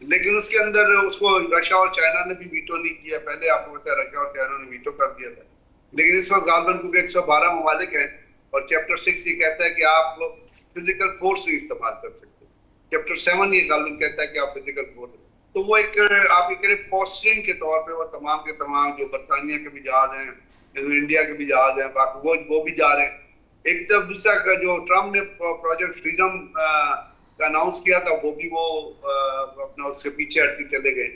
لیکن اس کے اندر اس کو رشیا اور چائنا نے بھی ویٹو نہیں کیا. پہلے آپ کو پتا ہے رشیا اور چائنا نے ویٹو کر دیا تھا. لیکن اس وقت غالباً کیونکہ 112 ممالک ہیں اور چیپٹر 6 یہ کہتا ہے کہ آپ فزیکل فورس بھی استعمال کر سکتے ہیں. چیپٹر 7 یہ غالباً کہتا ہے کہ آپ فزیکل فورس. تو وہ ایک آپ یہ کریں پوسچرنگ کے طور پہ وہ تمام کے تمام جو برطانیہ کے بھی جہاز ہیں, انڈیا کے بھی جہاز ہیں, باقی وہ بھی جا رہے ہیں. ایک طرف دوسرا کا جو ٹرمپ نے پروجیکٹ فریڈم کا اناؤنس کیا تھا وہ بھی وہ اپنا اس کے پیچھے ہٹ کے چلے گئے.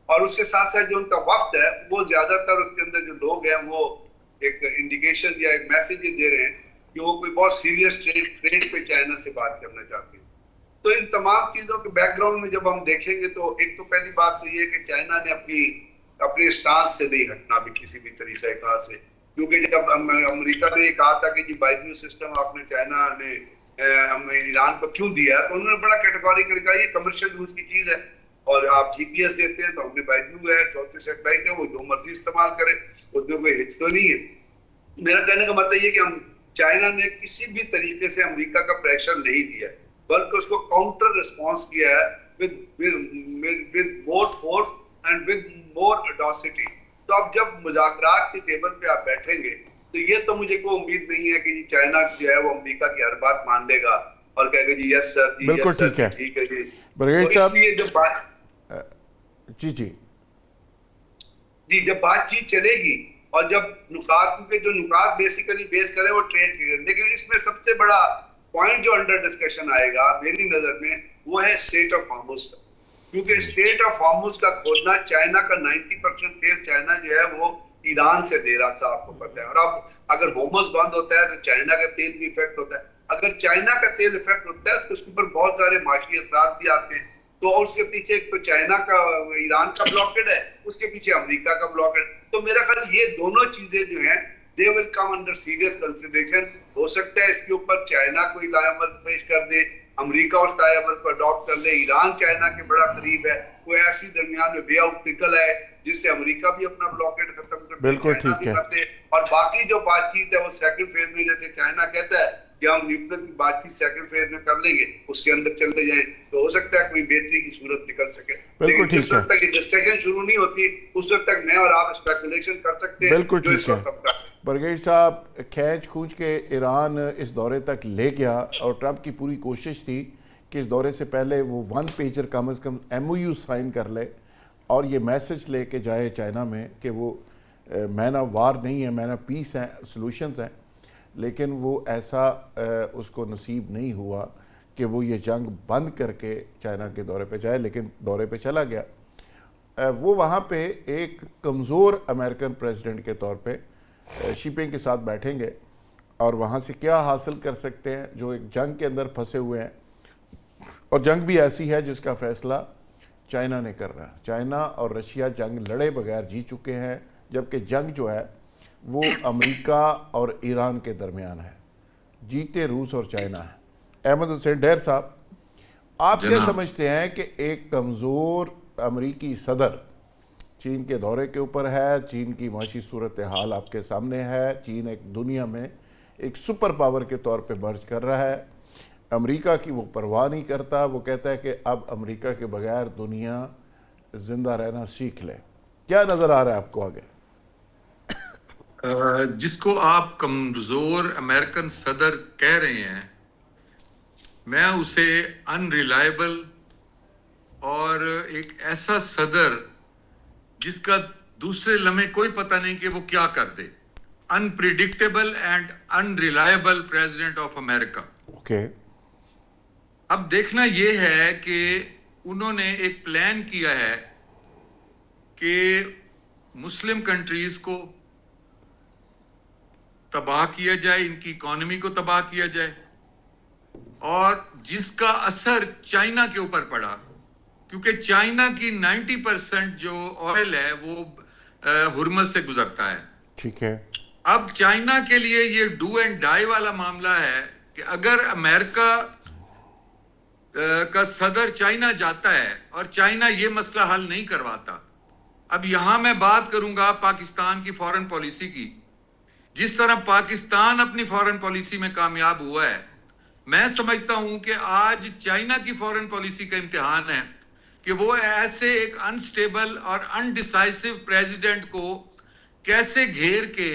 اور اس کے ساتھ ساتھ جو ان کا وفد ہے وہ زیادہ تر اس کے اندر جو لوگ ہیں وہ ایک انڈیکیشن یا ایک میسج یہ دے رہے ہیں کہ وہ کوئی بہت سیریس ٹریڈ پہ چائنا سے بات کرنا چاہتے ہیں. تو ان تمام چیزوں کے بیک گراؤنڈ میں جب ہم دیکھیں گے تو ایک تو پہلی بات تو یہ ہے کہ چائنا نے اپنے اسٹانس سے نہیں ہٹنا بھی کسی بھی طریقہ کار سے. کیونکہ جب امریکہ نے یہ کہا تھا کہ جی بائیجو سسٹم آپ نے چائنا نے ایران کو کیوں دیا, تو انہوں نے بڑا کیٹیگوریکل کہا یہ کمرشل یوز کی چیز ہے اور آپ جی پی ایس دیتے ہیں تو ہم نے بائیجو ہے, چوتھے سیٹلائٹ ہے, وہ جو مرضی استعمال کرے, اس میں کوئی ہچ تو نہیں ہے. میرا کہنے کا مطلب یہ کہ ہم چائنا نے کسی بھی طریقے سے امریکہ کا پریشر نہیں دیا بلکہ اس کو کاؤنٹر رسپانس کیا ہے with more force and with more audacity. تو اب جب مذاکرات کی ٹیبل پہ آپ بیٹھیں گے تو یہ تو مجھے کوئی امید نہیں ہے کہ چائنا جو ہے وہ امریکہ کی ہر بات مان لے گا اور کہے گا جی یس سر جی بالکل یس سر ٹھیک ہے. ٹھیک ہے جی. برگیڈ تو اس صاحب لیے جب بات جب بات چیت چلے گی اور جب نکات, کیونکہ جو نکات بیسیکلی بیس کرے وہ ٹریڈ کی, لیکن اس میں سب سے بڑا پوائنٹ جو انڈر ڈسکشن آئے گا میری نظر میں وہ ہے اسٹریٹ آف ہارمز کا. کیونکہ اسٹریٹ آف ہارمز کا کھولنا چائنا کا 90% تیل چائنا جو ہے وہ ایران سے دے رہا تھا, آپ کو پتہ ہے. اور اب اگر ہارمز بند ہوتا ہے تو چائنا کا تیل بھی افیکٹ ہوتا ہے. اگر چائنا کا تیل افیکٹ ہوتا ہے تو اس کے اوپر بہت سارے معاشی اثرات بھی آتے ہیں. تو اس کے پیچھے ایک تو چائنا کا ایران کا بلاکڈ ہے, اس کے پیچھے امریکہ کا بلاکڈ. تو میرا خیال یہ دونوں چیزیں جو ہیں they will come under serious consideration. ہو سکتا ہے اس کے اوپر چائنا کوئی لائے عمل پیش کر دے, امریکہ اس لائے عمل کو اڈاپٹ کر لے, ایران چائنا کے بڑا قریب ہے, کوئی ایسی درمیان میں وے آؤٹ نکل ہے جس سے امریکہ بھی اپنا بلاکڈ ختم کر دے, چائنا بھی کر دے, اور باقی جو بات چیت ہے وہ سیکنڈ فیز میں جیسے چائنا کہتا ہے کہ ہم نیوکلیر کی بات چیت سیکنڈ فیز میں کر لیں گے, اس کے اندر چلے جائیں تو ہو سکتا ہے کوئی بہتری کی صورت نکل سکے. لیکن جس وقت تک یہ ڈسکشن شروع نہیں ہوتی اس وقت تک میں اور آپ اسپیکولیشن کر سکتے ہیں جو اس وقت سب کا. برگیڈ صاحب کھینچ کھونچ کے ایران اس دورے تک لے گیا اور ٹرمپ کی پوری کوشش تھی کہ اس دورے سے پہلے وہ 1 پیجر کم از کم ایم او یو سائن کر لے اور یہ میسج لے کے جائے چائنا میں کہ وہ مین آف وار نہیں ہے, مین آف پیس ہیں, سلوشنز ہیں. لیکن وہ ایسا اس کو نصیب نہیں ہوا کہ وہ یہ جنگ بند کر کے چائنا کے دورے پہ جائے, لیکن دورے پہ چلا گیا. وہ وہاں پہ ایک کمزور امریکن پریزیڈنٹ کے طور پہ شیپنگ کے ساتھ بیٹھیں گے اور وہاں سے کیا حاصل کر سکتے ہیں جو ایک جنگ کے اندر پھنسے ہوئے ہیں, اور جنگ بھی ایسی ہے جس کا فیصلہ چائنا نے کرنا ہے. چائنا اور رشیا جنگ لڑے بغیر جی چکے ہیں, جبکہ جنگ جو ہے وہ امریکہ اور ایران کے درمیان ہے, جیتے روس اور چائنا ہے. احمد حسین ڈیر صاحب, آپ کیا سمجھتے ہیں کہ ایک کمزور امریکی صدر چین کے دورے کے اوپر ہے, چین کی معاشی صورتحال آپ کے سامنے ہے, چین ایک دنیا میں ایک سپر پاور کے طور پہ برج کر رہا ہے, امریکہ کی وہ پرواہ نہیں کرتا, وہ کہتا ہے کہ اب امریکہ کے بغیر دنیا زندہ رہنا سیکھ لے. کیا نظر آ رہا ہے آپ کو آگے؟ جس کو آپ کمزور امریکن صدر کہہ رہے ہیں, میں اسے ان ریلائبل اور ایک ایسا صدر جس کا دوسرے لمحے کوئی پتہ نہیں کہ وہ کیا کر دے, unpredictable and unreliable president of America. Okay. اب دیکھنا یہ ہے کہ انہوں نے ایک پلان کیا ہے کہ مسلم کنٹریز کو تباہ کیا جائے, ان کی اکانومی کو تباہ کیا جائے, اور جس کا اثر چائنا کے اوپر پڑا کیونکہ چائنا کی 90% جو آئل ہے وہ ہرمز سے گزرتا ہے. ٹھیک ہے. اب چائنا کے لیے یہ ڈو اینڈ ڈائی والا معاملہ ہے کہ اگر امریکہ کا صدر چائنا جاتا ہے اور چائنا یہ مسئلہ حل نہیں کرواتا. اب یہاں میں بات کروں گا پاکستان کی فورن پالیسی کی. جس طرح پاکستان اپنی فورن پالیسی میں کامیاب ہوا ہے, میں سمجھتا ہوں کہ آج چائنا کی فورن پالیسی کا امتحان ہے کہ وہ ایسے ایک انسٹیبل اور انڈیسائسو پریزیڈنٹ کو کیسے گھیر کے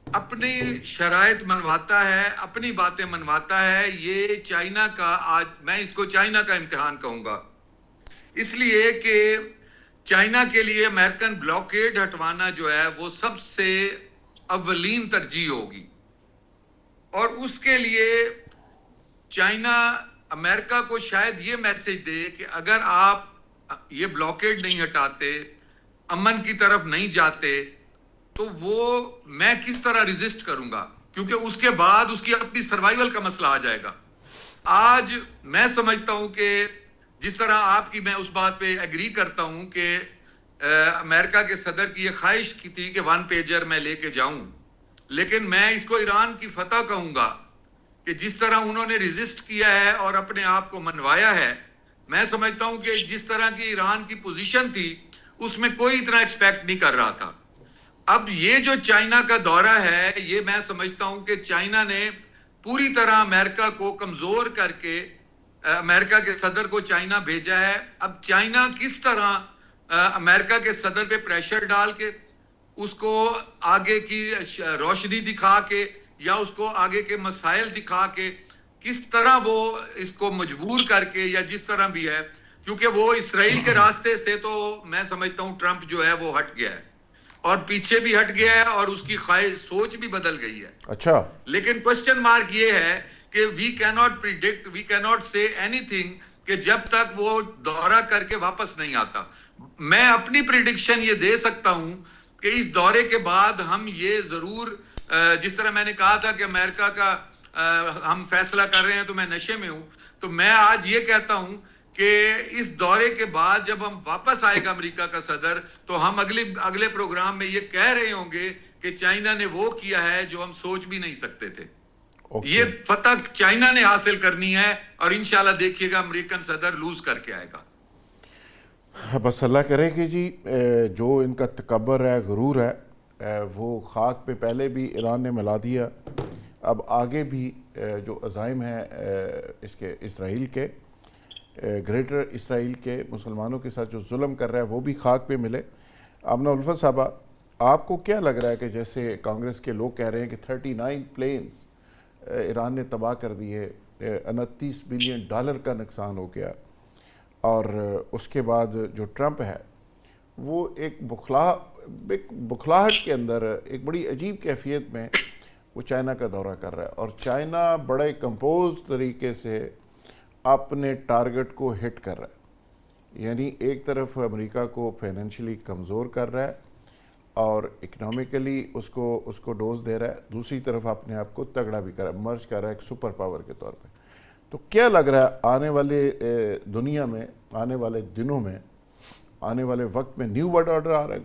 اپنی شرائط منواتا ہے, اپنی باتیں منواتا ہے. یہ چائنا کا, آج میں اس کو چائنا کا امتحان کہوں گا, اس لیے کہ چائنا کے لیے امریکن بلاکیڈ ہٹوانا جو ہے وہ سب سے اولین ترجیح ہوگی, اور اس کے لیے چائنا امریکہ کو شاید یہ میسج دے کہ اگر آپ یہ بلاکیڈ نہیں ہٹاتے, امن کی طرف نہیں جاتے, تو وہ میں کس طرح ریزسٹ کروں گا, کیونکہ اس کے بعد اس کی اپنی سروائیول کا مسئلہ آ جائے گا. آج میں سمجھتا ہوں کہ جس طرح آپ کی, میں اس بات پہ ایگری کرتا ہوں کہ امریکہ کے صدر کی یہ خواہش کی تھی کہ 1 پیجر میں لے کے جاؤں, لیکن میں اس کو ایران کی فتح کہوں گا کہ جس طرح انہوں نے ریزسٹ کیا ہے اور اپنے آپ کو منوایا ہے, میں سمجھتا ہوں کہ جس طرح کی ایران کی پوزیشن تھی اس میں کوئی اتنا ایکسپیکٹ نہیں کر رہا تھا. اب یہ جو چائنا کا دورہ ہے, یہ میں سمجھتا ہوں کہ چائنا نے پوری طرح امریکہ کو کمزور کر کے امریکہ کے صدر کو چائنا بھیجا ہے. اب چائنا کس طرح امریکہ کے صدر پہ پریشر ڈال کے, اس کو آگے کی روشنی دکھا کے, یا اس کو آگے کے مسائل دکھا کے, کس طرح وہ اس کو مجبور کر کے, یا جس طرح بھی ہے, کیونکہ وہ اسرائیل کے راستے سے تو میں سمجھتا ہوں ٹرمپ جو ہے وہ ہٹ گیا ہے, اور پیچھے بھی ہٹ گیا ہے, اور اس کی سوچ بھی بدل گئی ہے. اچھا, لیکن کوسچن مارک یہ ہے کہ وی کی ناٹ پریڈکٹ, وی کی ناٹ سے اینی تھنگ, کہ جب تک وہ دورہ کر کے واپس نہیں آتا. میں اپنی پریڈکشن یہ دے سکتا ہوں کہ اس دورے کے بعد ہم یہ ضرور, جس طرح میں نے کہا تھا کہ امریکہ کا ہم فیصلہ کر رہے ہیں تو میں نشے میں ہوں, تو میں آج یہ کہتا ہوں کہ اس دورے کے بعد جب ہم واپس آئے گا امریکہ کا صدر, تو ہم اگلے پروگرام میں یہ کہہ رہے ہوں گے کہ چائنا نے وہ کیا ہے جو ہم سوچ بھی نہیں سکتے تھے. یہ فتح چائنا نے حاصل کرنی ہے, اور انشاءاللہ دیکھیے گا امریکن صدر لوز کر کے آئے گا. بس اللہ کرے کہ جی جو ان کا تکبر ہے, غرور ہے, وہ خاک پہ پہلے بھی ایران نے ملا دیا, اب آگے بھی جو عزائم ہیں اس کے اسرائیل کے, گریٹر اسرائیل کے مسلمانوں کے ساتھ جو ظلم کر رہا ہے وہ بھی خاک پہ ملے. آمنہ الفت صاحبہ, آپ کو کیا لگ رہا ہے کہ جیسے کانگریس کے لوگ کہہ رہے ہیں کہ 39 پلینز ایران نے تباہ کر دیے, 29 بلین ڈالر کا نقصان ہو گیا, اور اس کے بعد جو ٹرمپ ہے وہ ایک بخلاہٹ کے اندر ایک بڑی عجیب کیفیت میں وہ چائنا کا دورہ کر رہا ہے, اور چائنا بڑے کمپوز طریقے سے اپنے ٹارگٹ کو ہٹ کر رہا ہے. یعنی ایک طرف امریکہ کو فائنینشلی کمزور کر رہا ہے اور اکنامکلی اس کو ڈوز دے رہا ہے, دوسری طرف اپنے آپ کو تگڑا بھی کر رہا ہے, مرج کر رہا ہے ایک سپر پاور کے طور پہ. تو کیا لگ رہا ہے آنے والے دنیا میں, آنے والے دنوں میں, آنے والے وقت میں نیو ورلڈ آرڈر آ رہا ہے؟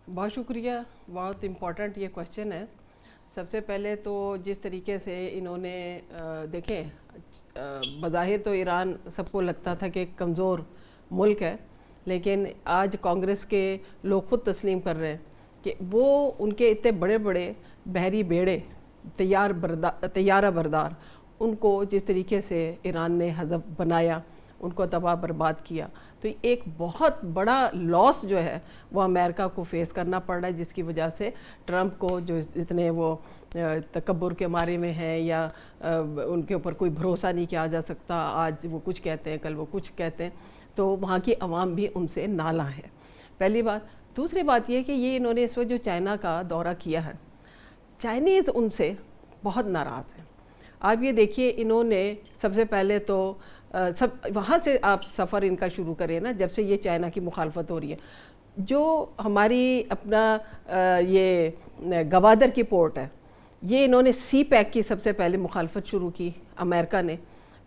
بہت شکریہ, بہت امپورٹنٹ یہ کویشچن ہے. سب سے پہلے تو جس طریقے سے انہوں نے دیکھیں, بظاہر تو ایران سب کو لگتا تھا کہ ایک کمزور ملک ہے, لیکن آج کانگریس کے لوگ خود تسلیم کر رہے ہیں کہ وہ ان کے اتنے بڑے بڑے بحری بیڑے, طیارہ بردار, ان کو جس طریقے سے ایران نے ہدف بنایا, ان کو تباہ برباد کیا, تو ایک بہت بڑا لاس جو ہے وہ امریکہ کو فیس کرنا پڑ رہا ہے, جس کی وجہ سے ٹرمپ کو جو اتنے وہ تکبر کے مارے میں ہیں, یا ان کے اوپر کوئی بھروسہ نہیں کیا جا سکتا, آج وہ کچھ کہتے ہیں کل وہ کچھ کہتے ہیں, تو وہاں کی عوام بھی ان سے نالاں ہے. پہلی بات. دوسری بات یہ کہ یہ انہوں نے اس وقت جو چائنا کا دورہ کیا ہے, چائنیز ان سے بہت ناراض ہیں. آپ یہ دیکھیے, انہوں نے سب سے پہلے تو وہاں سے آپ سفر ان کا شروع کریں نا, جب سے یہ چائنا کی مخالفت ہو رہی ہے. جو ہماری اپنا یہ گوادر کی پورٹ ہے, یہ انہوں نے سی پیک کی سب سے پہلے مخالفت شروع کی امریکہ نے,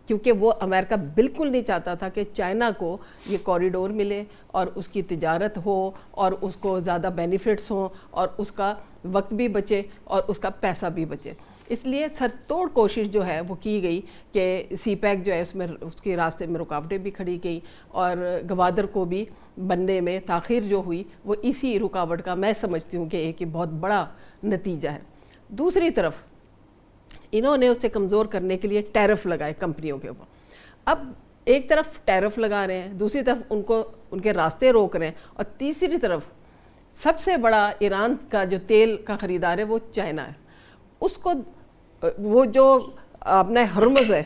کیونکہ وہ امریکہ بالکل نہیں چاہتا تھا کہ چائنا کو یہ کوریڈور ملے اور اس کی تجارت ہو اور اس کو زیادہ بینیفٹس ہوں اور اس کا وقت بھی بچے اور اس کا پیسہ بھی بچے. اس لیے سر توڑ کوشش جو ہے وہ کی گئی کہ سی پیک جو ہے اس کے راستے میں رکاوٹیں بھی کھڑی گئی, اور گوادر کو بھی بننے میں تاخیر جو ہوئی وہ اسی رکاوٹ کا میں سمجھتی ہوں کہ ایک بہت بڑا نتیجہ ہے. دوسری طرف انہوں نے اسے کمزور کرنے کے لیے ٹیرف لگائے کمپنیوں کے اوپر. اب ایک طرف ٹیرف لگا رہے ہیں, دوسری طرف ان کو ان کے راستے روک رہے ہیں, اور تیسری طرف سب سے بڑا ایران کا جو تیل کا خریدار ہے وہ چائنا ہے. اس کو وہ جو اپنا ہرمز ہے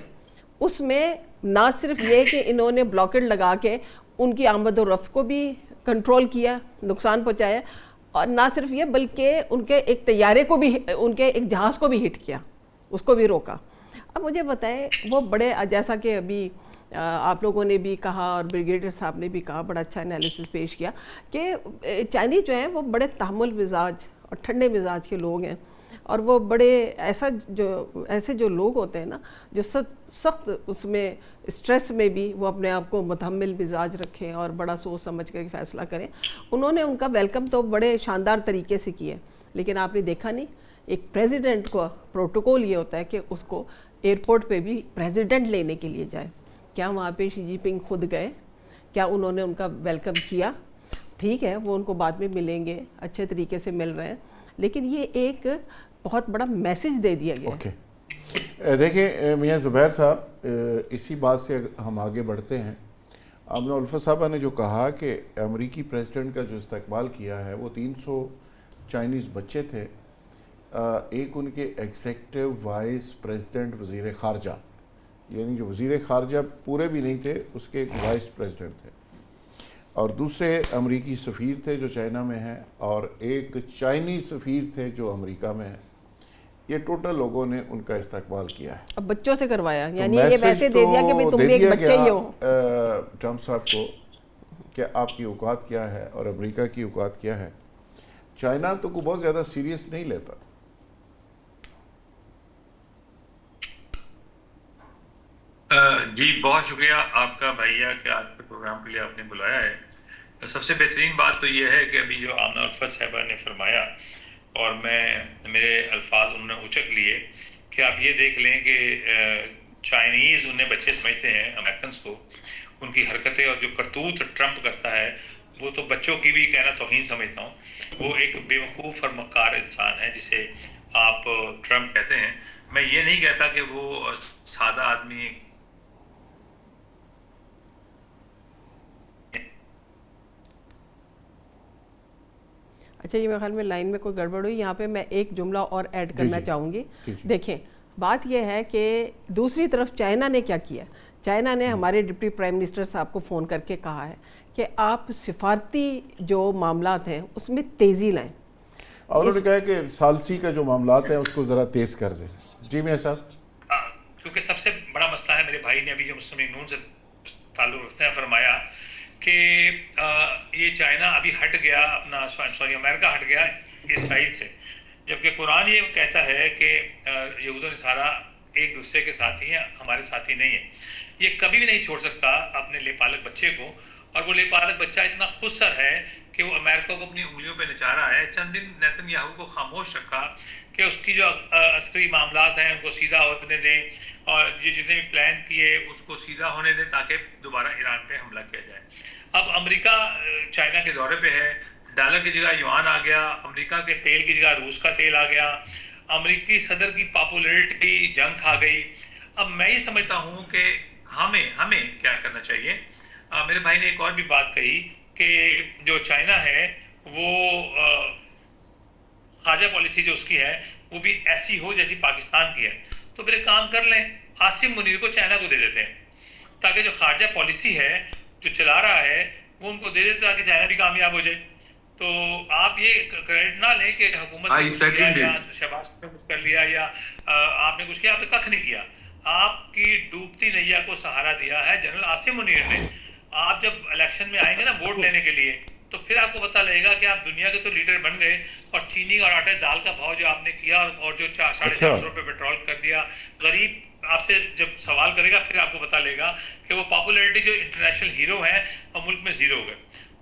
اس میں نہ صرف یہ کہ انہوں نے بلاکڈ لگا کے ان کی آمد و رفت کو بھی کنٹرول کیا, نقصان پہنچایا, اور نہ صرف یہ بلکہ ان کے ایک طیارے کو بھی, ان کے ایک جہاز کو بھی ہٹ کیا, اس کو بھی روکا. اب مجھے بتائیں, وہ بڑے, جیسا کہ ابھی آپ لوگوں نے بھی کہا اور بریگیڈیئر صاحب نے بھی کہا, بڑا اچھا انالیسس پیش کیا کہ چائنیز جو ہیں وہ بڑے تحمل مزاج اور ٹھنڈے مزاج کے لوگ ہیں, اور وہ بڑے ایسے جو لوگ ہوتے ہیں نا جو سخت اس میں اسٹریس میں بھی وہ اپنے آپ کو متحمل مزاج رکھیں اور بڑا سوچ سمجھ کر فیصلہ کریں. انہوں نے ان کا ویلکم تو بڑے شاندار طریقے سے کیا, لیکن آپ نے دیکھا نہیں, ایک پریزیڈنٹ کو پروٹوکول یہ ہوتا ہے کہ اس کو ایئرپورٹ پہ بھی پریزیڈنٹ لینے کے لیے جائے. کیا وہاں پہ شی جن پنگ خود گئے؟ کیا انہوں نے ان کا ویلکم کیا؟ ٹھیک ہے, وہ ان کو بعد میں ملیں گے, اچھے طریقے سے مل رہے ہیں, لیکن یہ ایک بہت بڑا میسج دے دیا گیا ہے. دیکھیں میاں زبیر صاحب, اسی بات سے ہم آگے بڑھتے ہیں. آمنہ الفت صاحبہ نے جو کہا کہ امریکی پریزیڈنٹ کا جو استقبال کیا ہے وہ 300 چائنیز بچے تھے, ایک ان کے ایگزیکٹو وائس پریزیڈنٹ وزیر خارجہ, یعنی جو وزیر خارجہ پورے بھی نہیں تھے, اس کے ایک وائس پریزیڈنٹ تھے, اور دوسرے امریکی سفیر تھے جو چائنا میں ہیں, اور ایک چائنی سفیر تھے جو امریکہ میں ہیں. یہ ٹوٹل لوگوں نے ان کا استقبال کیا ہے. اب بچوں سے کروایا, یعنی یہ ویسے دے دیا کہ تم بھی ایک بچے ہی ہو ٹرمپ صاحب کو کہ آپ کی اوقات کیا ہے اور امریکہ کی اوقات کیا ہے. چائنا تو کو بہت زیادہ سیریس نہیں لیتا. جی بہت شکریہ آپ کا بھائیا کہ آج کے پروگرام کے لیے آپ نے بلایا ہے. سب سے بہترین بات تو یہ ہے کہ ابھی جو آمنہ الفت صاحبہ نے فرمایا, اور میرے الفاظ انہوں نے اچک لیے, کہ آپ یہ دیکھ لیں کہ چائنیز انہیں بچے سمجھتے ہیں امریکنز کو, ان کی حرکتیں اور جو کرتوت ٹرمپ کرتا ہے وہ تو بچوں کی بھی کہنا توہین سمجھتا ہوں. وہ ایک بیوقوف اور مکار انسان ہے جسے آپ ٹرمپ کہتے ہیں. میں یہ نہیں کہتا کہ وہ سادہ آدمی اچھا, یہ میرے خیال میں لائن میں کوئی گڑبڑ ہوئی, یہاں پہ میں ایک جملہ اور ایڈ کرنا چاہوں گی. دیکھیں, بات یہ ہے کہ دوسری طرف چائنا نے کیا کیا. چائنا نے ہمارے ڈپٹی پرائم منسٹر صاحب کو فون کر کے کہا ہے کہ آپ سفارتی جو معاملات ہیں اس میں تیزی لائیں, اور انہوں نے کہا کہ ثالثی کا جو معاملات ہیں اس کو ذرا تیز کر دیں. جی میاں صاحب. کیونکہ سب سے بڑا مسئلہ ہے, میرے بھائی نے ابھی جو مسلم لیگ نون سے تعلق رکھتے ہیں فرمایا کہ یہ چائنا ابھی ہٹ گیا اپنا, سوری امریکہ ہٹ گیا اسرائیل سے, جبکہ قرآن یہ کہتا ہے کہ یہود و نصارہ ایک دوسرے کے ساتھی ہیں, ہمارے ساتھی نہیں ہیں. یہ کبھی بھی نہیں چھوڑ سکتا اپنے لے پالک بچے کو, اور وہ لے پالک بچہ اتنا خود سر ہے کہ وہ امریکہ کو اپنی انگلیوں پہ نچا رہا ہے. چند دن نیتن یاہو کو خاموش رکھا کہ اس کی جو عسکری معاملات ہیں ان کو سیدھا ہونے دیں, اور یہ جتنے بھی پلان کیے اس کو سیدھا ہونے دیں تاکہ دوبارہ ایران پہ حملہ کیا جائے. اب امریکہ چائنا کے دورے پہ ہے, ڈالر کی جگہ یوان آ گیا, امریکہ کے تیل کی جگہ روس کا تیل آ گیا, امریکی صدر کی پاپولیرٹی جنگ کھا گئی. اب میں یہ سمجھتا ہوں کہ ہمیں کیا کرنا چاہیے. میرے بھائی نے ایک اور بھی بات کہی کہ جو چائنا ہے وہ خارجہ پالیسی جو اس کی ہے وہ بھی ایسی ہو جیسی پاکستان کی ہے. تو پھر ایک کام کر لیں, عاصم منیر کو چائنا کو دے دیتے ہیں, تاکہ جو خارجہ پالیسی ہے جو چلا رہا ہے وہ ان کو دے دیتے تاکہ چائنا بھی کامیاب ہو جائے. تو آپ یہ کریڈٹ نہ لیں کہ حکومت نے کچھ کیا یا شہباز نے کچھ کر لیا یا آپ نے کچھ کیا, آپ نے ککھ نہیں کیا. آپ کی ڈوبتی نیا کو سہارا دیا ہے جنرل عاصم منیر نے. آپ جب الیکشن میں آئیں گے نا ووٹ لینے کے لیے, تو پھر آپ کو پتہ لگے گا کہ آپ دنیا کے تو لیڈر بن گئے, اور چینی اور آٹے دال کا بھاؤ جو آپ نے کیا اور جو 450 روپے پیٹرول کر دیا, غریب آپ سے جب سوال کرے گا پھر آپ کو پتہ لگے گا کہ وہ پاپولیرٹی جو انٹرنیشنل ہیرو ہیں اور ملک میں زیرو ہو گئے.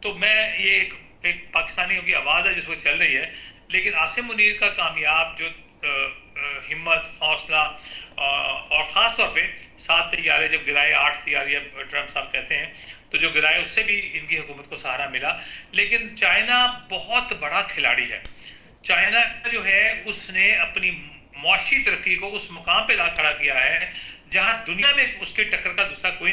تو میں یہ ایک پاکستانیوں کی آواز ہے جس کو چل رہی ہے, لیکن عاصم منیر کا کامیاب جو ہمت, حوصلہ, اور خاص طور پہ 7 طیارے جب گرائے, 8 طیارے ٹرمپ صاحب کہتے ہیں, تو جو گرائے اس سے بھی ان کی حکومت کو سہارا ملا. لیکن چائنا بہت بڑا کھلاڑی ہے. چائنا جو ہے اس نے اپنی معاشی ترقی کو اس مقام پہ لا کھڑا کیا ہے جہاں دنیا میں اس کے ٹکر کا دوسرا کوئی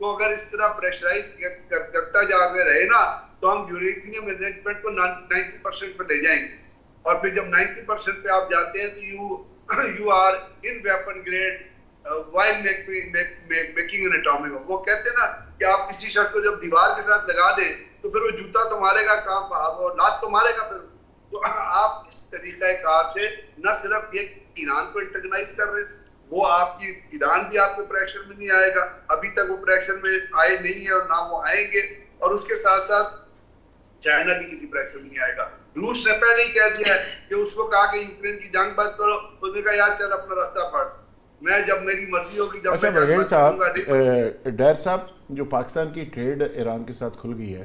کو اگر اس طرح پریشرائز کرتا جا رہے نا تو ہم یورینیم مینجمنٹ کو 90% پہ لے جائیں گے, اور پھر جب 90% پہ آپ جاتے ہیں تو you are in weapon grade while making an atomic bomb. وہ کہتے ہیں نا کہ آپ کسی شخص کو جب دیوار کے ساتھ لگا دیں تو پھر وہ جوتا تو مارے گا, کام وہ لات تو مارے گا. پھر تو آپ اس طریقہ کار سے نہ صرف یہ ایران کو انٹرگنائز کر رہے ہیں, وہ آپ کی ایران بھی آپ کے پریشر میں نہیں آئے گا, ابھی تک وہ پریشر میں آئے نہیں ہے اور نہ وہ آئیں گے, اور اس کے ساتھ ساتھ چائنا بھی کسی پریشر میں نہیں آئے گا. روس نے پہلے ہی کہہ دیا ہے کہ اس کو کہا کہ یوکرین کی جنگ بند کرو, اس نے کہا یار چل اپنا راستہ پڑھ, میں جب میری مرضی ہوگی جب اچھا بغیر صاحب, ڈیر صاحب, جو پاکستان کی ٹریڈ ایران کے ساتھ کھل گئی ہے,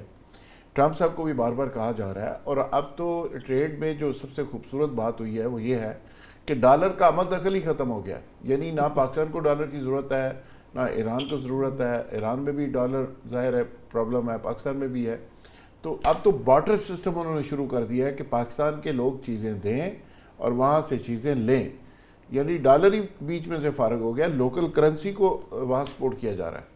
ٹرمپ صاحب کو بھی بار بار کہا جا رہا ہے, اور اب تو ٹریڈ میں جو سب سے خوبصورت بات ہوئی ہے وہ یہ ہے کہ ڈالر کا آمد دخل ہی ختم ہو گیا, یعنی نہ پاکستان کو ڈالر کی ضرورت ہے نہ ایران کو ضرورت ہے. ایران میں بھی ڈالر ظاہر ہے پرابلم ہے, پاکستان میں بھی ہے, تو اب تو بارٹر سسٹم انہوں نے شروع کر دیا ہے کہ پاکستان کے لوگ چیزیں دیں اور وہاں سے چیزیں لیں, یعنی ڈالر ہی بیچ میں سے فارغ ہو گیا, لوکل کرنسی کو وہاں سپورٹ کیا جا رہا ہے.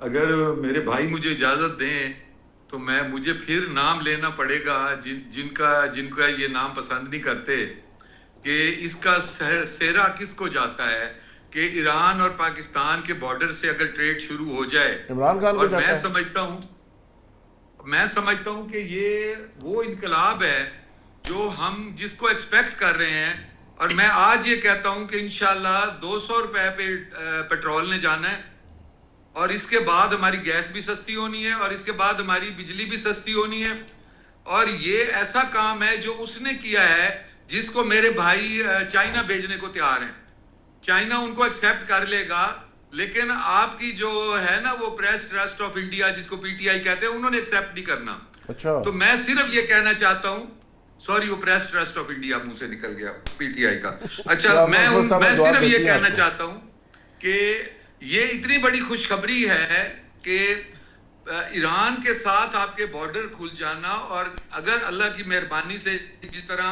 اگر میرے بھائی مجھے اجازت دیں تو مجھے پھر نام لینا پڑے گا جن کا یہ نام پسند نہیں کرتے, کہ اس کا سہرا کس کو جاتا ہے کہ ایران اور پاکستان کے بارڈر سے اگر ٹریڈ شروع ہو جائے, عمران خان کو اور جاتا ہے. میں سمجھتا ہوں کہ یہ وہ انقلاب ہے جو ہم جس کو ایکسپیکٹ کر رہے ہیں, اور میں آج یہ کہتا ہوں کہ انشاءاللہ 200 روپے پہ پیٹرول نے جانا ہے, اور اس کے بعد ہماری گیس بھی سستی ہونی ہے, اور اس کے بعد ہماری بجلی بھی سستی ہونی ہے. اور یہ ایسا کام ہے جو اس نے کیا ہے جس کو میرے بھائی چائنا بھیجنے کو تیار ہیں. چائنا ان کو ایکسیپٹ کر لے گا, لیکن آپ کی جو ہے نا وہ پریس ٹرسٹ آف انڈیا جس کو پی ٹی آئی کہتے ہیں, انہوں نے ایکسیپٹ نہیں کرنا. اچھا, تو میں صرف یہ کہنا چاہتا ہوں, سوری وہ پریس ٹرسٹ آف انڈیا منہ سے نکل گیا, پی ٹی آئی کا. اچھا, میں صرف یہ کہنا چاہتا ہوں کہ یہ اتنی بڑی خوشخبری ہے کہ ایران کے ساتھ آپ کے بارڈر کھل جانا, اور اگر اللہ کی مہربانی سے جس طرح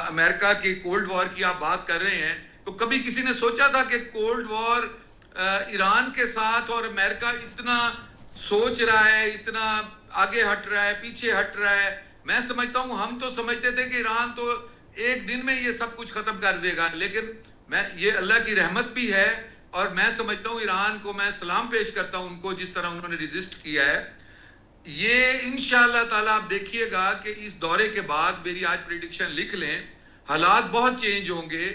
امریکہ کے کولڈ وار کی آپ بات کر رہے ہیں, تو کبھی کسی نے سوچا تھا کہ کولڈ وار ایران کے ساتھ اور امریکہ اتنا سوچ رہا ہے, اتنا آگے ہٹ رہا ہے, پیچھے ہٹ رہا ہے. میں سمجھتا ہوں ہم تو سمجھتے تھے کہ ایران تو ایک دن میں یہ سب کچھ ختم کر دے گا, لیکن یہ اللہ کی رحمت بھی ہے, اور میں سمجھتا ہوں ایران کو میں سلام پیش کرتا ہوں ان کو جس طرح انہوں نے ریزسٹ کیا ہے. یہ انشاءاللہ تعالی آپ دیکھیے گا کہ اس دورے کے بعد, میری آج پریڈکشن لکھ لیں, حالات بہت چینج ہوں گے,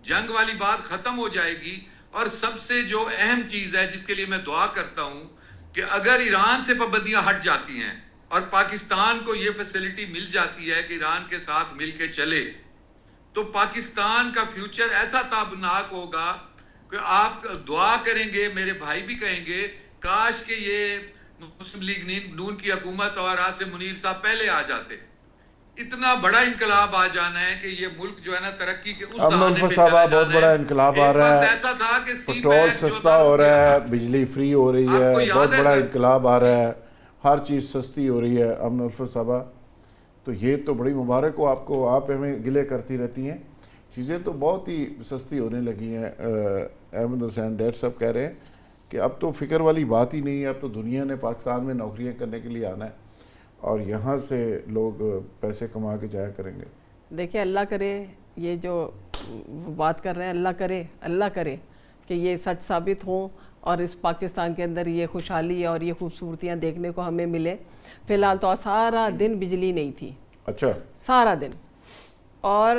جنگ والی بات ختم ہو جائے گی. اور سب سے جو اہم چیز ہے جس کے لیے میں دعا کرتا ہوں کہ اگر ایران سے پابندیاں ہٹ جاتی ہیں اور پاکستان کو یہ فیسلٹی مل جاتی ہے کہ ایران کے ساتھ مل کے چلے, تو پاکستان کا فیوچر ایسا تابناک ہوگا کہ آپ دعا کریں گے, میرے بھائی بھی کہیں گے کاش کہ یہ مسلم لیگ نون کی حکومت اور عاصم منیر صاحب پہلے آ جاتے. اتنا بڑا انقلاب آ جانا ہے کہ یہ ملک جو ہے نا ترقی کے اس دہانے پہ چلا جانا ہے. بہت بڑا انقلاب آ رہا ہے, ایسا تھا کہ پیٹرول سستا ہو رہا ہے, بجلی فری ہو رہی ہے, بہت بڑا انقلاب آ رہا ہے, ہر چیز سستی ہو رہی ہے. امن الفت صاحبہ, تو یہ تو بڑی مبارک ہو آپ کو, آپ ہمیں گلے کرتی رہتی ہیں, چیزیں تو بہت ہی سستی ہونے لگی ہیں. احمد حسین ڈیڈ صاحب کہہ رہے ہیں کہ اب تو فکر والی بات ہی نہیں ہے, اب تو دنیا نے پاکستان میں نوکریاں کرنے کے لیے آنا ہے اور یہاں سے لوگ پیسے کما کے جایا کریں گے. دیکھیں اللہ کرے یہ جو بات کر رہے ہیں, اللہ کرے کہ یہ سچ ثابت ہوں اور اس پاکستان کے اندر یہ خوشحالی اور یہ خوبصورتیاں دیکھنے کو ہمیں ملے. فی الحال تو سارا دن بجلی نہیں تھی. اچھا, سارا دن, اور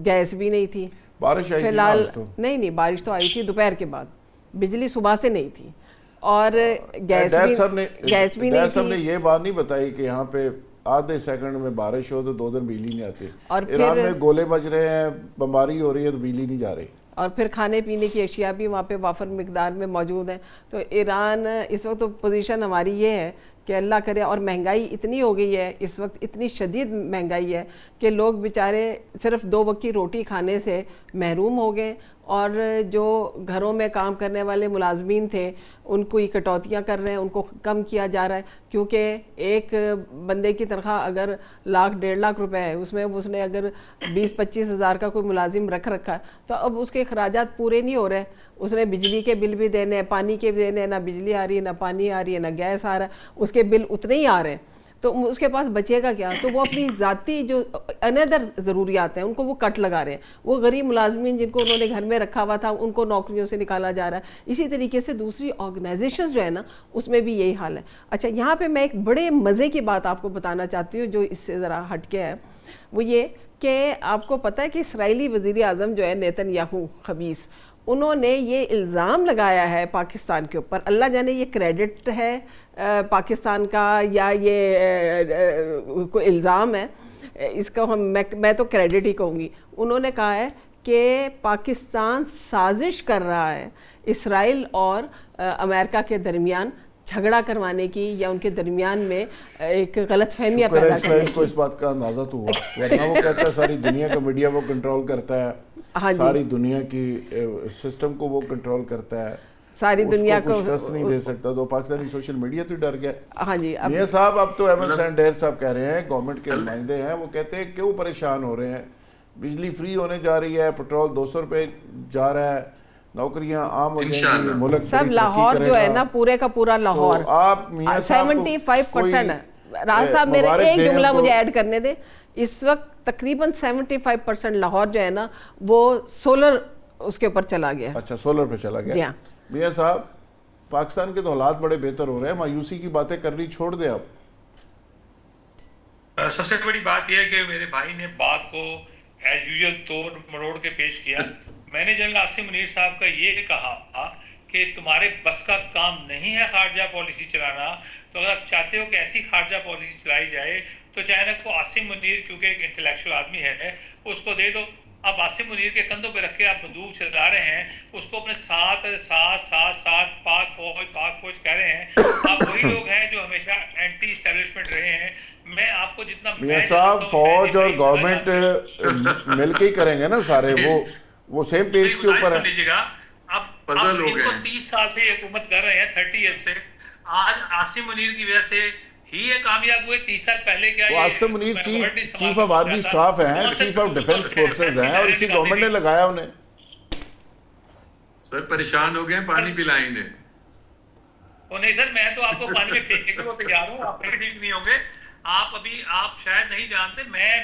گیس بھی نہیں تھی. بارش آئی فی الحال نہیں, بارش تو آئی تھی دوپہر کے بعد, بجلی صبح سے نہیں تھی, اور گیس بھی نہیں تھی. نے یہ بات نہیں بتائی کہ یہاں پہ آدھے سیکنڈ میں بارش ہو تو 2 دن بجلی نہیں آتی. اور ایران میں گولے بج رہے ہیں, بمباری ہو رہی ہے تو بجلی نہیں جا رہی. اور پھر کھانے پینے کی اشیاء بھی وہاں پہ وافر مقدار میں موجود ہیں. تو ایران اس وقت پوزیشن ہماری یہ ہے کہ اللہ کرے, اور مہنگائی اتنی ہو گئی ہے اس وقت, اتنی شدید مہنگائی ہے کہ لوگ بیچارے صرف 2 وقت کی روٹی کھانے سے محروم ہو گئے, اور جو گھروں میں کام کرنے والے ملازمین تھے ان کو کٹوتیاں کر رہے ہیں, ان کو کم کیا جا رہا ہے, کیونکہ ایک بندے کی تنخواہ اگر 1,00,000 1.5 لاکھ روپے ہے, اس میں اس نے اگر 20-25 ہزار کا کوئی ملازم رکھا ہے تو اب اس کے اخراجات پورے نہیں ہو رہے. اس نے بجلی کے بل بھی دینے ہیں, پانی کے بھی دینے ہیں, نہ بجلی آ رہی ہے, نہ پانی آ رہی ہے, نہ گیس آ رہا ہے, اس کے بل اتنے ہی آ رہے ہیں, تو اس کے پاس بچے گا کیا؟ تو وہ اپنی ذاتی جو اندر ضروریات ہیں ان کو وہ کٹ لگا رہے ہیں. وہ غریب ملازمین جن کو انہوں نے گھر میں رکھا ہوا تھا ان کو نوکریوں سے نکالا جا رہا ہے. اسی طریقے سے دوسری آرگنائزیشنز جو ہے نا اس میں بھی یہی حال ہے. اچھا, یہاں پہ میں ایک بڑے مزے کی بات آپ کو بتانا چاہتی ہوں جو اس سے ذرا ہٹ کے ہے, وہ یہ کہ آپ کو پتہ ہے کہ اسرائیلی وزیر اعظم جو ہے نیتن یاہو خبیث, انہوں نے یہ الزام لگایا ہے پاکستان کے اوپر, اللہ جانے یہ کریڈٹ ہے پاکستان کا یا یہ کوئی الزام ہے, اس کا میں تو کریڈٹ ہی کہوں گی. انہوں نے کہا ہے کہ پاکستان سازش کر رہا ہے اسرائیل اور امریکہ کے درمیان جھگڑا کروانے کی یا ان کے درمیان میں ایک غلط فہمیاں پیدا کرنے اسرائیل کی. کو اس بات کا اندازہ تو ہوا, ورنہ وہ کہتا ہے ساری دنیا کا میڈیا وہ کنٹرول کرتا ہے, ساری دنیا کی سسٹم کو وہ کنٹرول کرتا ہے, ساری دنیا کو شکست نہیں دے سکتا. تو پاکستانی سوشل میڈیا تو ڈر گیا. ہاں جی. میاں صاحب اب تو احمد حسین ڈیر صاحب کہہ رہے ہیں, گورنمنٹ کے نمائندے ہیں, وہ کہتے ہیں کیوں پریشان ہو رہے ہیں, بجلی فری ہونے جا رہی ہے, پٹرول 200 روپے جا رہا ہے, نوکریاں عام ہو جائیں گی, ملک سب لاہور جو ہے نا پورے کا پورا لاہور آپ میاں صاحب 75% ہے. راز صاحب میرے ایک جملہ مجھے ایڈ کرنے دے, اس وقت تقریباً 75% لاہور جو ہے نا وہ سولر اس کے اوپر چلا گیا. اچھا, سولر پہ چلا گیا. میاں صاحب پاکستان کے تو حالات بڑے بہتر ہو رہے ہیں, مایوسی کی باتیں کرنی چھوڑ دیں آپ. سب سے بڑی بات یہ ہے کہ میرے بھائی نے بات کو ایز یوزل توڑ مروڑ کے پیش کیا. میں نے جنرل عاصم منیر صاحب کا یہ کہا کہ تمہارے بس کا کام نہیں ہے خارجہ پالیسی چلانا, تو اگر آپ چاہتے ہو کہ ایسی خارجہ پالیسی چلائی جائے تو چائنا کو عاصم منیر کیونکہ ایک انٹلیکچوئل آدمی ہے اس کو دے دو. آپ عاصم منیر کے کندھوں پہ رکھ کے آپ بندوق چلا رہے ہیں, اس کو اپنے ساتھ پاک فوج کہہ رہے ہیں. آپ وہی لوگ ہیں جو ہمیشہ اینٹی اسٹیبلشمنٹ رہے ہیں. میں آپ کو جتنا میاں صاحب فوج اور گورنمنٹ مل کے ہی کریں گے نا سارے, وہ سیم پیج کے اوپر ہے. اب ان کو 30 سال سے یہ حکومت کر رہے ہیں, 30 ایئرس سے. آج عاصم منیر کی وجہ سے ہی یہ کامیاب ہوئے. 30 سال پہلے کیا, وہ Asim Munir chief of army staff ہیں, چیف آف ڈیفنس فورسز ہیں, اور اسی گورنمنٹ نے لگایا انہیں. سر پریشان ہو گئے ہیں, پانی پلائیں انہیں. نہیں سر, میں تو آپ کو پانی میں پھینکنے کو تیار ہوں, آپ ٹھیک نہیں ہوں گے. آپ شاید نہیں جانتے, میں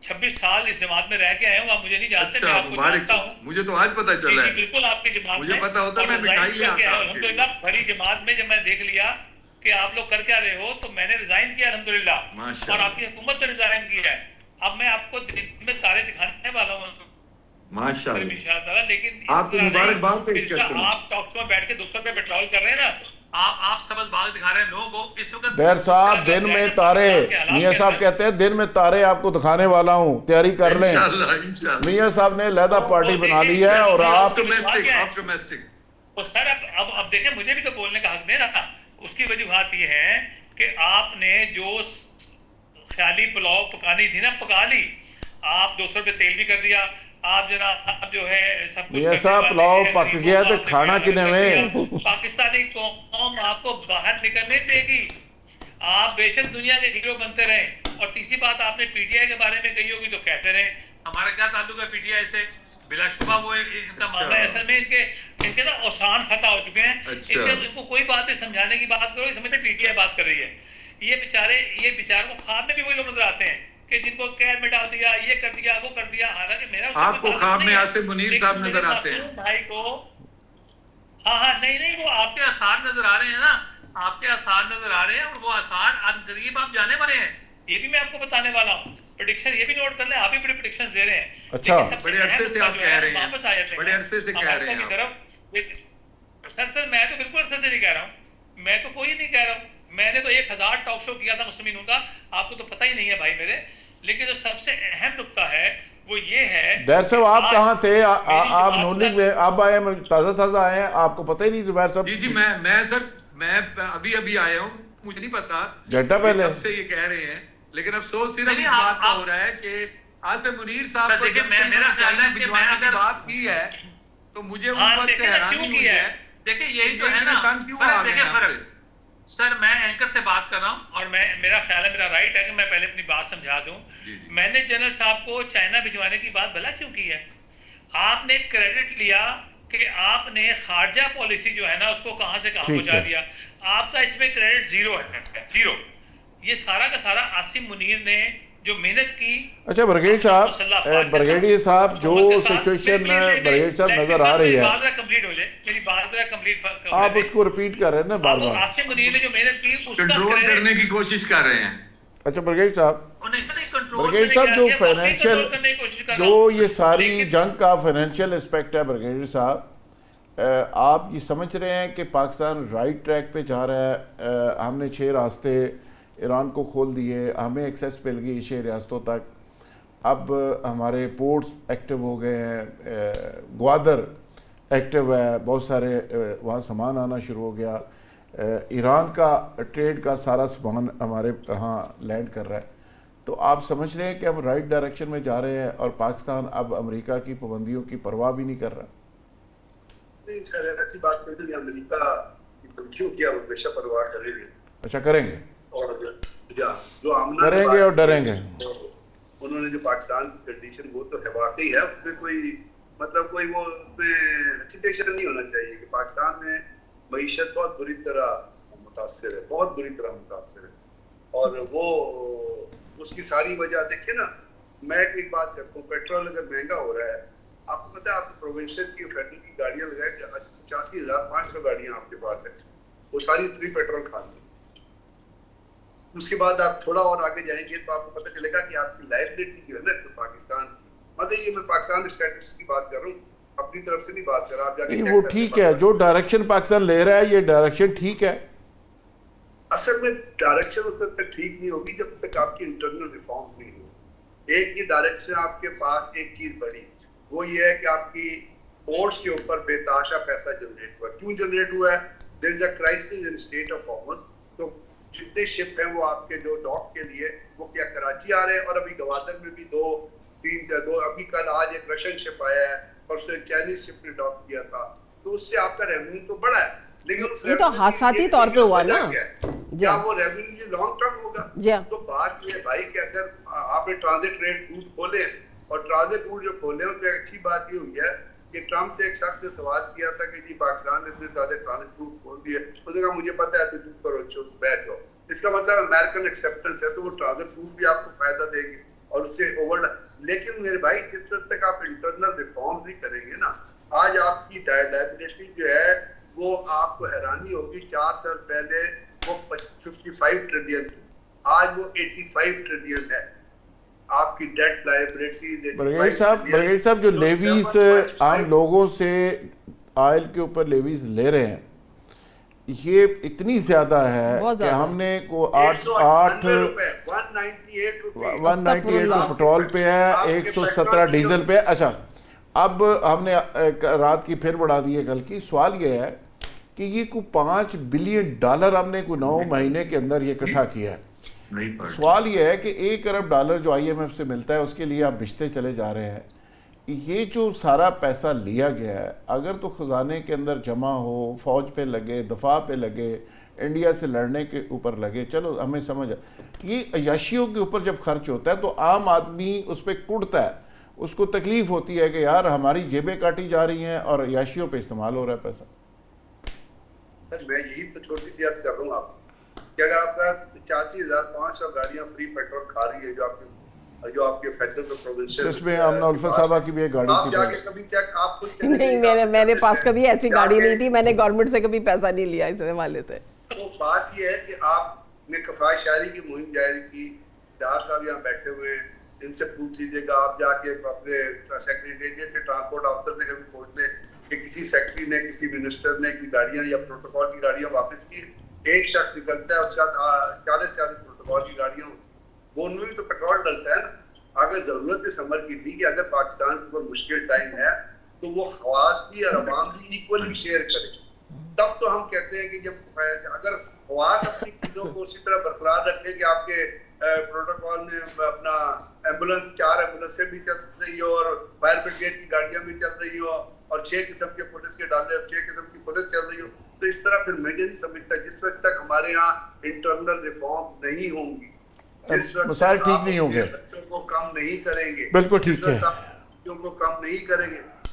26 سال اس جماعت میں رہ کے آیا ہوں, آپ مجھے نہیں جانتے. میں آپ کو جانتا ہوں, مجھے تو آج پتہ چلا ہے. بالکل آپ کی جماعت میں مجھے پتہ ہوتا میں مٹھائی لے آتا. الحمدللہ بھری جماعت میں جب میں دیکھ لیا کہ آپ لوگ کر کیا رہے ہو تو میں نے ریزائن کیا الحمدللہ, اور آپ کی حکومت نے ریزائن کیا ہے. اب میں آپ کو دن میں سارے دکھانے والا ہوں ماشاءاللہ انشاءاللہ. لیکن آپ کو مبارکباد پیش کرتے ہیں. آپ ٹاک شو میں بیٹھ کے دفتر پہ پیٹرول کر رہے ہیں نا, آپ سبز باغ دکھا رہے ہیں لوگوں کو. اس وقت ڈیر صاحب دن میں تارے, میاں صاحب کہتے ہیں دن میں تارے آپ کو دکھانے والا ہوں, تیاری کر لیں. میاں صاحب نے علیحدہ پارٹی بنا لی ہے, اور آپ سر اب دیکھیں مجھے بھی تو بولنے کا حق دے نا. اس کی وجوہات یہ ہے کہ آپ نے جو خیالی پلاؤ پکانی تھی نا پکا لی. آپ 200 روپے تیل بھی کر دیا, آپ جناب جو ہے سب کچھ. میاں صاحب پلاؤ پک گیا تو کھانا کنے میں. پاکستانی قوم آپ کو باہر نکلنے دے گی. آپ بے شک دنیا کے ہیرو بنتے رہیں. اور تیسری بات آپ نے پی ٹی آئی کے بارے میں کہی ہوگی تو کہتے رہیں. ہمارا کیا تعلق ہے پی ٹی آئی سے؟ بلا شبہ وہ ان کا معاملہ ہے. اصل میں ان کے نا اوسان خطا ہو چکے ہیں. ان کو کوئی بات نہیں سمجھانے کی بات کرو, سمجھتے پی ٹی آئی بات کر رہی ہے. یہ بیچاروں کو خواب میں بھی وہی لوگ نظر آتے ہیں کہ جن کو قید میں ڈال دیا, یہ کر دیا, وہ کر دیا. حالانکہ میرا آپ کو خواب میں عاصم منیر صاحب نظر آتے ہیں بھائی کو. ہاں نہیں, وہ آپ کے آثار نظر آ رہے ہیں نا, آپ کے آثار نظر آ رہے ہیں, اور وہ آثار اب قریب آپ جانے والے ہیں. یہ بھی میں آپ کو بتانے والا ہوں. پریڈکشن یہ بھی نوٹ کر لیں, آپ بھی بڑی پریڈکشنز دے رہے ہیں. اچھا, بڑے عرصے سے آپ کہہ رہے ہیں, بڑے عرصے سے کہہ رہے ہیں. سر میں تو بالکل عرصے سے نہیں کہہ رہا ہوں, میں تو کوئی نہیں کہہ رہا ہوں. میں نے تو 1000 ٹاک شو کیا تھا مسلمانوں کا, آپ کو تو پتہ ہی نہیں ہے بھائی میرے. لیکن جو سب سے اہم نکتہ ہے وہ یہ ہے. دیر صاحب آپ کہاں تھے؟ آپ نون لیگ میں اب آئے ہیں, تازہ آئے ہیں, آپ کو پتہ ہی نہیں زبیر صاحب؟ جی میں سر میں ابھی آیا ہوں, مجھے نہیں پتا گھنٹہ پہلے کب سے یہ کہہ رہے ہیں. لیکن افسوس صرف اس بات کا ہو رہا ہے کہ عاصم منیر صاحب کو جب سے میرا چائنا بھجوانے کی بات کی ہے تو مجھے اس وقت سے حیرانی ہوئی ہے. دیکھیں یہی تو ہے نا سر, میں اینکر سے بات کر رہا ہوں, اور میرا خیال ہے, میرا رائٹ ہے کہ میں پہلے اپنی بات سمجھا دوں. میں نے جنرل صاحب کو چائنا بھجوانے کی بات بھلا کیوں کی ہے؟ آپ نے کریڈٹ لیا کہ آپ نے خارجہ پالیسی جو ہے نا اس کو کہاں سے کہاں ٹھیک پہنچا ہے۔ دیا. آپ کا اس میں کریڈٹ زیرو ہے, زیرو. یہ سارا کا سارا عاصم منیر نے جو محنت کی. اچھا برگیڈ صاحب، بریگیڈیئر صاحب جو سچویشن بریگیڈیئر صاحب نظر آ رہی ہے، بات ذرا کمپلیٹ ہو جائے, میری بات ذرا کمپلیٹ. آپ اس کو ریپیٹ کر رہے ہیں نا بار بار. عاصم منیر نے جو محنت کی اس کا کنٹرول کرنے کی کوشش کر رہے ہیں. اچھا برگیڈ صاحب، برگیڈ برگیڈ صاحب جو فائنینشیل جو یہ ساری جنگ کا فائنینشیل اسپیکٹ ہے برگیڈیئر صاحب، آپ یہ سمجھ رہے ہیں کہ پاکستان رائٹ ٹریک پہ جا رہا ہے؟ ہم نے 6 راستے ایران کو کھول دیے، ہمیں ایکسیس مل گئی 6 ریاستوں تک، اب ہمارے پورٹس ایکٹیو ہو گئے ہیں، گوادر ایکٹیو ہے، بہت سارے وہاں سامان آنا شروع ہو گیا، ایران کا ٹریڈ کا سارا سامان ہمارے ہاں لینڈ کر رہا ہے. تو آپ سمجھ رہے ہیں کہ ہم رائٹ ڈائریکشن میں جا رہے ہیں اور پاکستان اب امریکہ کی پابندیوں کی پرواہ بھی نہیں کر رہا؟ نہیں سر، ایسی بات نہیں. امریکہ کی ترکیوں کی ہم ہمیشہ پرواہ کریں گے. اچھا کریں گے، اور جو آمنہ کریں گے اور ڈریں گے. انہوں نے جو پاکستان کی کنڈیشن وہ تو ہے واقعی ہے، اس میں کوئی مطلب کوئی وہ اس میں ہیسیٹیشن نہیں ہونا چاہیے کہ پاکستان میں معیشت بہت بری طرح متاثر ہے، بہت بری طرح متاثر ہے. اور وہ اس کی ساری وجہ دیکھیں نا. میں ایک بات کرتا ہوں، پیٹرول اگر مہنگا ہو رہا ہے، آپ کو پتہ ہے آپ پروونشل کی فیڈرل کی گاڑیاں لگائیں کہ 85,500 گاڑیاں آپ کے پاس ہیں، وہ ساری فری پیٹرول کھاتی ہیں. اس کے بعد آپ تھوڑا اور آگے جائیں گے تو آپ کو پتہ چلے گا کہ آپ کی لائبلٹی جو ہے نا پاکستان کی، مگر یہ میں پاکستان اسٹیٹس کی بات کر رہا ہوں، اپنی طرف سے نہیں بات کر رہا. آپ جا کے وہ ٹھیک ہے، جو ڈائریکشن پاکستان لے رہا ہے یہ ڈائریکشن ٹھیک ہے. اصل میں ڈائریکشن اس وقت تک ٹھیک نہیں ہوگی جب تک آپ کی انٹرنل ریفارم نہیں ہوگی. ایک یہ ڈائریکشن آپ کے پاس ایک چیز بڑی، وہ یہ ہے کہ آپ کی پورٹس کے اوپر بے تحاشا پیسہ جنریٹ ہوا. کیوں جنریٹ ہوا ہے؟ There is a crisis in strait of Hormuz. تو جتنے شپ ہیں وہ آپ کے جو ڈاک کے لیے وہ کیا کراچی آ رہے ہیں، اور ابھی گوادر میں بھی دو ابھی کل آج ایک رشین شپ آیا ہے اور اس نے چائنیز شپ نے ڈاک کیا تھا. تو اس سے آپ کا ریونیو تو بڑا ہے، لیکن یہ تو حادثاتی طور پہ ہوا نا. کیا وہ ریونیو لانگ ٹرم ہوگا؟ تو بات یہ ہے بھائی کہ اگر آپ نے ٹرانزٹ روٹ کھولے اور ٹرانزٹ روٹ جو کھولے ہیں تو اچھی بات یہ ہوئی ہے کہ ٹرمپ سے ایک شخص نے سوال کیا تھا کہ جی پاکستان نے اتنے زیادہ ٹرانزٹ روٹ کھول دیے، اس نے کہا مجھے پتہ ہے تو چپ کرو بیٹھ جاؤ. اس کا مطلب امریکن ایکسیپٹنس ہے، تو وہ ٹرانزٹ روٹ بھی آپ کو فائدہ دیں گے اور اس سے اوور. لیکن میرے بھائی جس وقت تک آپ انٹرنل ریفارم نہیں کریں گے نا، آج آپ کی لائبلٹی جو ہے وہ آپ کو حیرانی ہوگی. 4 سال پہلے وہ 55 ٹریلین تھی، آج وہ 85 ٹریلین ہے. آپ کی ڈیٹ لائبلٹیز. برگیڈ صاحب جو لیویز عام لوگوں سے آئل کے اوپر لیویز لے رہے ہیں یہ اتنی زیادہ ہے کہ ہم نے کو 198 پٹرول پہ ہے، 117 ڈیزل پہ. اچھا اب ہم نے رات کی پھر بڑھا دی ہے کل کی. سوال یہ ہے کہ یہ کوئی $5 بلین ہم نے کوئی 9 مہینے کے اندر یہ اکٹھا کیا ہے. سوال یہ ہے کہ $1 ارب جو IMF سے ملتا ہے اس کے لیے آپ بچتے چلے جا رہے ہیں. یہ جو سارا پیسہ لیا گیا ہے اگر تو خزانے کے اندر جمع ہو، فوج پہ لگے، دفاع پہ لگے، انڈیا سے لڑنے کے اوپر لگے، چلو ہمیں سمجھ. یہ عیاشیوں کے اوپر جب خرچ ہوتا ہے تو عام آدمی اس پہ کڑتا ہے، اس کو تکلیف ہوتی ہے کہ یار ہماری جیبیں کاٹی جا رہی ہیں اور عیاشیوں پہ استعمال ہو رہا ہے پیسہ. میں یہی تو چھوٹی سی عرض کر رہا ہوں آپ کہ اگر آپ کا 85,500 گاڑیاں فری پیٹرول کھا رہی ہے جو آپ کے فیڈرل اور پروونشل، اس میں آمنہ الفت صاحبہ کی بھی ایک گاڑی آپ جا کے کبھی چیک آپ خود چلے نہیں، میرے پاس کبھی ایسی گاڑی نہیں تھی، میں نے گورنمنٹ سے کبھی پیسہ نہیں لیا اس حوالے سے. تو بات یہ ہے کہ آپ نے کفایت شہری کی مہم جاری کی. ڈار صاحب یہاں بیٹھے ہوئے ہیں، ان سے پوچھ لیجیے گا. آپ جا کے اپنے سیکریٹریٹ کے ٹرانسپورٹ افسر سے کبھی پوچھ لیں کہ کسی سیکٹری نے، کسی منسٹر نے کی گاڑیاں یا پروٹوکول کی گاڑیاں واپس کی. ایک شخص نکلتا ہے اس کے ساتھ 40 پروٹوکول کی گاڑیاں ہوتی ہیں، وہ ان میں بھی تو پیٹرول ڈلتا ہے نا. اگر ضرورت سمر کی تھی کہ اگر پاکستان کے اوپر مشکل ٹائم ہے تو وہ خواص بھی اور عوام بھی ایکولی شیئر کرے. تب تو ہم کہتے ہیں کہ جب اگر خواص اپنی چیزوں کو اسی طرح برقرار رکھے کہ آپ کے پروٹوکول میں اپنا ایمبولینس 4 ایمبولینس سے بھی چل رہی ہو اور فائر بریگیڈ کی گاڑیاں بھی چل رہی ہو اور 6 قسم کے پولیس کے ڈالے اور 6 قسم کی پولیس چل رہی ہو، تو اس طرح پھر میں نہیں سمجھتا جس وقت تک ہمارے یہاں انٹرنل ریفارم نہیں ہوں گی، جس وقت مسائل ٹھیک نہیں ہوں گے، بچوں کو کم نہیں کریں گے، بالکل ٹھیک ہے، بچوں کو کم نہیں کریں گے،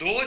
2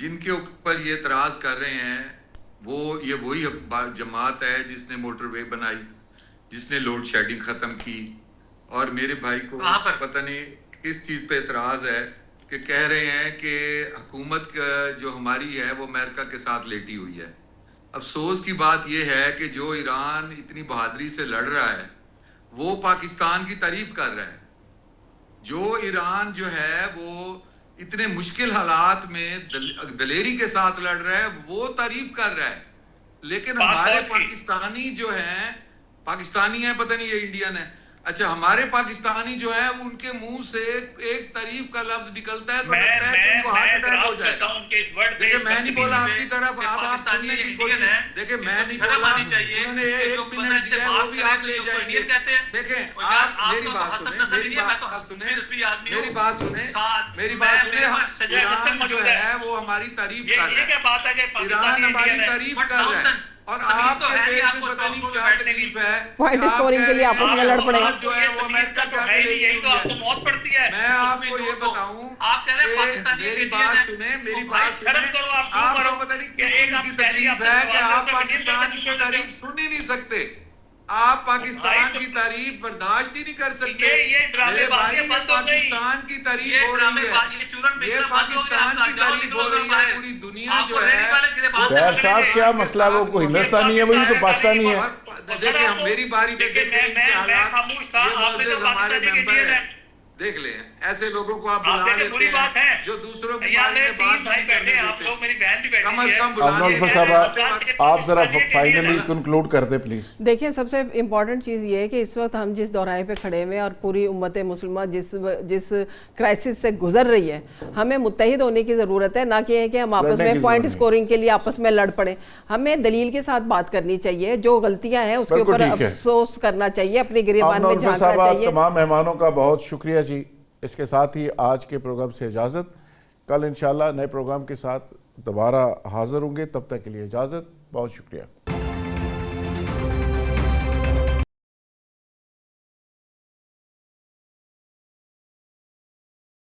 جن کے اوپر یہ اعتراض کر رہے ہیں وہ یہ وہی جماعت ہے جس نے موٹر وے بنائی، جس نے لوڈ شیڈنگ ختم کی، اور میرے بھائی کو پتہ نہیں کس چیز پہ اعتراض ہے کہ کہہ رہے ہیں کہ حکومت جو ہماری ہے وہ امریکہ کے ساتھ لیٹی ہوئی ہے۔ افسوس کی بات یہ ہے کہ جو ایران اتنی بہادری سے لڑ رہا ہے وہ پاکستان کی تعریف کر رہا ہے، جو ایران جو ہے وہ اتنے مشکل حالات میں دلیری کے ساتھ لڑ رہا ہے وہ تعریف کر رہا ہے، لیکن ہمارے پاکستانی جو ہیں، پاکستانی ہیں، پتہ نہیں یہ انڈین ہے، اچھا ہمارے پاکستانی جو ہیں وہ ان کے منہ سے ایک تعریف کا لفظ نکلتا ہے تو لگتا ہے کہ ان کو ہارٹ اٹیک ہو جائے گا۔ دیکھیں میں نہیں بولا آپ کی طرف، آپ سننے کی کوشش، دیکھیں میں نہیں بولا، انہوں نے ایک منٹ دیا ہے وہ بھی آپ لے جائیں گے۔ دیکھیں آپ میری بات سنیں، میری بات سنیں، میری بات سنیں، میری بات سنیں، ایران جو ہے وہ ہماری تعریف کر رہا ہے، ایران ہماری تعریف کر رہا ہے، اور آپ کے پیٹ میں پتہ نہیں کیا تکلیف ہے، پوائنٹ اسکورنگ کے لیے آپس میں لڑ پڑے گا۔ جو ہے وہ امریکہ کا یہی تو آپ کو موت پڑتی ہے۔ میں آپ کو یہ بتاؤں کہ میری بات سنیں، میری بات سنیں، آپ کو پتہ نہیں کس چیز کی تکلیف ہے کہ آپ پاکستان کی تعریف سن ہی نہیں سکتے، آپ پاکستان کی تعریف برداشت ہی نہیں کر سکتے۔ میرے بھائی پاکستان کی تعریف ہو رہی ہے، یہ پاکستان کی تعریف ہو رہی ہے، پوری دنیا جو ہے۔ طاہر صاحب کیا مسئلہ ہے، وہ ہندوستانی ہے وہی تو پاکستانی ہے۔ دیکھیں ہم میری باری پہ دیکھیں ان کے حالات، یہ معزز ہمارے ممبر ہیں، دیکھ لیں ایسے لوگوں کو آپ بلا لیتے ہیں جو دوسروں کی باری میں بات نہیں کرنے دیتے، کم از کم بلا ابوالفضل صاحب آپ ذرا فائنلی کنکلوڈ کرتے پلیز۔ دیکھیں سب سے امپورٹنٹ چیز یہ ہے کہ اس وقت ہم جس دورائے پہ کھڑے ہوئے ہیں اور پوری امت مسلمہ جس کرائسس سے گزر رہی ہے، ہمیں متحد ہونے کی ضرورت ہے، نہ کہ ہم آپس میں پوائنٹ اسکورنگ کے لیے آپس میں لڑ پڑیں۔ ہمیں دلیل کے ساتھ بات کرنی چاہیے، جو غلطیاں ہیں اس کے اوپر افسوس کرنا چاہیے، اپنی گریبان میں جھانکنا چاہیے۔ تمام مہمانوں کا بہت شکریہ جی۔ اس کے ساتھ ہی آج کے پروگرام سے اجازت، کل انشاءاللہ نئے پروگرام کے ساتھ دوبارہ حاضر ہوں گے، تب تک کے لیے اجازت، بہت شکریہ۔